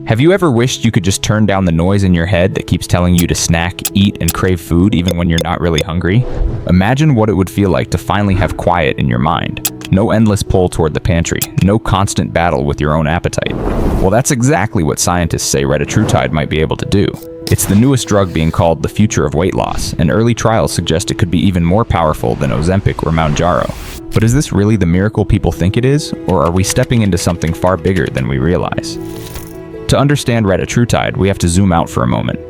Have you ever wished you could just turn down the noise in your head that keeps telling you to snack, eat, and crave food even when you're not really hungry? Imagine what it would feel like to finally have quiet in your mind. No endless pull toward the pantry, no constant battle with your own appetite. Well, that's exactly what scientists say retatrutide might be able to do. It's the newest drug being called the future of weight loss, and early trials suggest it could be even more powerful than Ozempic or Mounjaro. But is this really the miracle people think it is, or are we stepping into something far bigger than we realize? To understand retatrutide, we have to zoom out for a moment.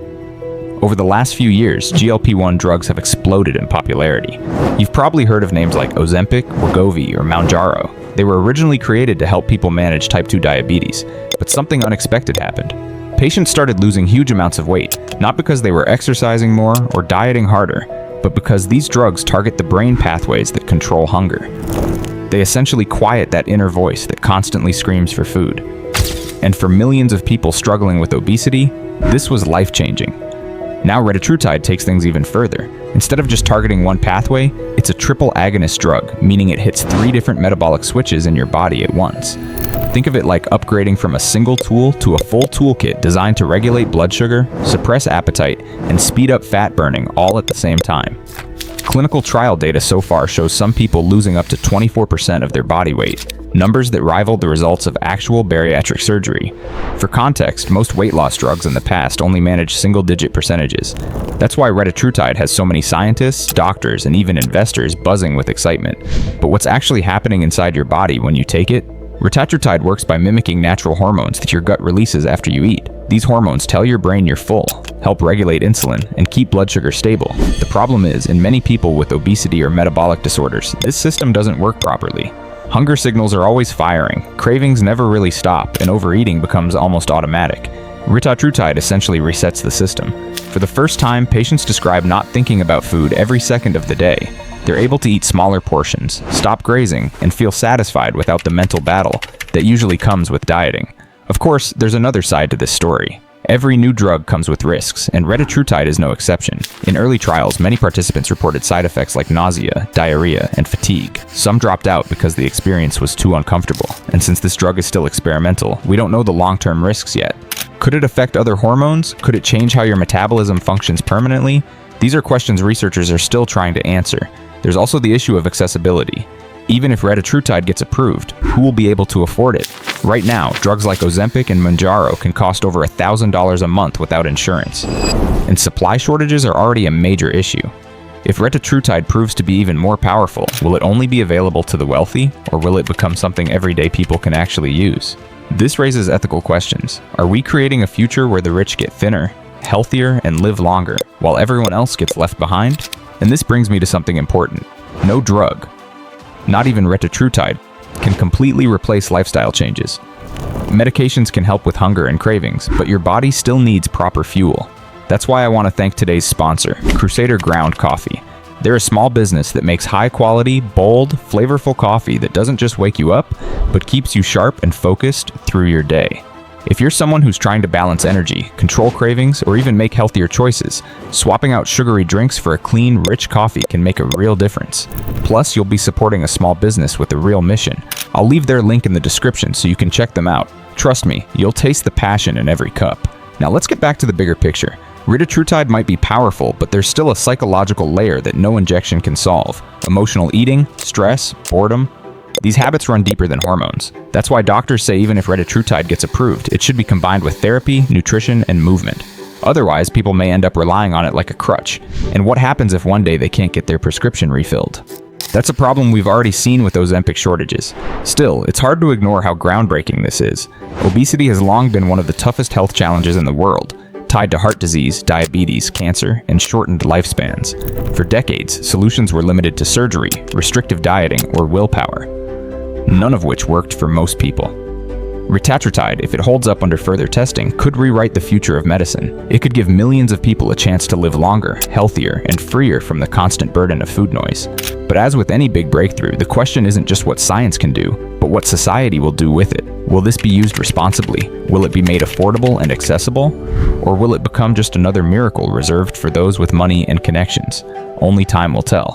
Over the last few years, GLP-1 drugs have exploded in popularity. You've probably heard of names like Ozempic, Wegovy, or Mounjaro. They were originally created to help people manage type 2 diabetes, but something unexpected happened. Patients started losing huge amounts of weight, not because they were exercising more or dieting harder, but because these drugs target the brain pathways that control hunger. They essentially quiet that inner voice that constantly screams for food. And for millions of people struggling with obesity, this was life-changing. Now retatrutide takes things even further. Instead of just targeting one pathway, it's a triple-agonist drug, meaning it hits 3 different metabolic switches in your body at once. Think of it like upgrading from a single tool to a full toolkit designed to regulate blood sugar, suppress appetite, and speed up fat burning all at the same time. Clinical trial data so far shows some people losing up to 24% of their body weight, numbers that rival the results of actual bariatric surgery. For context, most weight loss drugs in the past only managed single-digit percentages. That's why retatrutide has so many scientists, doctors, and even investors buzzing with excitement. But what's actually happening inside your body when you take it? Retatrutide works by mimicking natural hormones that your gut releases after you eat. These hormones tell your brain you're full, help regulate insulin, and keep blood sugar stable. The problem is, in many people with obesity or metabolic disorders, this system doesn't work properly. Hunger signals are always firing, cravings never really stop, and overeating becomes almost automatic. Retatrutide essentially resets the system. For the first time, patients describe not thinking about food every second of the day. They're able to eat smaller portions, stop grazing, and feel satisfied without the mental battle that usually comes with dieting. Of course, there's another side to this story. Every new drug comes with risks, and retatrutide is no exception. In early trials, many participants reported side effects like nausea, diarrhea, and fatigue. Some dropped out because the experience was too uncomfortable. And since this drug is still experimental, we don't know the long-term risks yet. Could it affect other hormones? Could it change how your metabolism functions permanently? These are questions researchers are still trying to answer. There's also the issue of accessibility. Even if retatrutide gets approved, who will be able to afford it? Right now, drugs like Ozempic and Mounjaro can cost over $1,000 a month without insurance. And supply shortages are already a major issue. If retatrutide proves to be even more powerful, will it only be available to the wealthy, or will it become something everyday people can actually use? This raises ethical questions. Are we creating a future where the rich get thinner, healthier, and live longer, while everyone else gets left behind? And this brings me to something important. No drug, not even retatrutide, can completely replace lifestyle changes. Medications can help with hunger and cravings, but your body still needs proper fuel. That's why I want to thank today's sponsor, Crusader Ground Coffee. They're a small business that makes high-quality, bold, flavorful coffee that doesn't just wake you up, but keeps you sharp and focused through your day. If you're someone who's trying to balance energy, control cravings, or even make healthier choices, swapping out sugary drinks for a clean, rich coffee can make a real difference. Plus, you'll be supporting a small business with a real mission. I'll leave their link in the description so you can check them out. Trust me, you'll taste the passion in every cup. Now let's get back to the bigger picture. Retatrutide might be powerful, but there's still a psychological layer that no injection can solve. Emotional eating, stress, boredom. These habits run deeper than hormones. That's why doctors say even if retatrutide gets approved, it should be combined with therapy, nutrition, and movement. Otherwise, people may end up relying on it like a crutch. And what happens if one day they can't get their prescription refilled? That's a problem we've already seen with Ozempic shortages. Still, it's hard to ignore how groundbreaking this is. Obesity has long been one of the toughest health challenges in the world, tied to heart disease, diabetes, cancer, and shortened lifespans. For decades, solutions were limited to surgery, restrictive dieting, or willpower, none of which worked for most people. Retatrutide, if it holds up under further testing, could rewrite the future of medicine. It could give millions of people a chance to live longer, healthier, and freer from the constant burden of food noise. But as with any big breakthrough, the question isn't just what science can do, but what society will do with it. Will this be used responsibly? Will it be made affordable and accessible? Or will it become just another miracle reserved for those with money and connections? Only time will tell.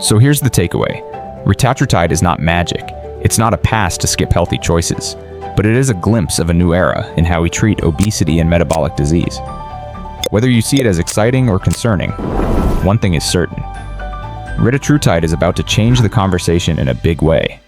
So here's the takeaway. Retatrutide is not magic. It's not a pass to skip healthy choices. but it is a glimpse of a new era in how we treat obesity and metabolic disease. Whether you see it as exciting or concerning, one thing is certain. Retatrutide is about to change the conversation in a big way.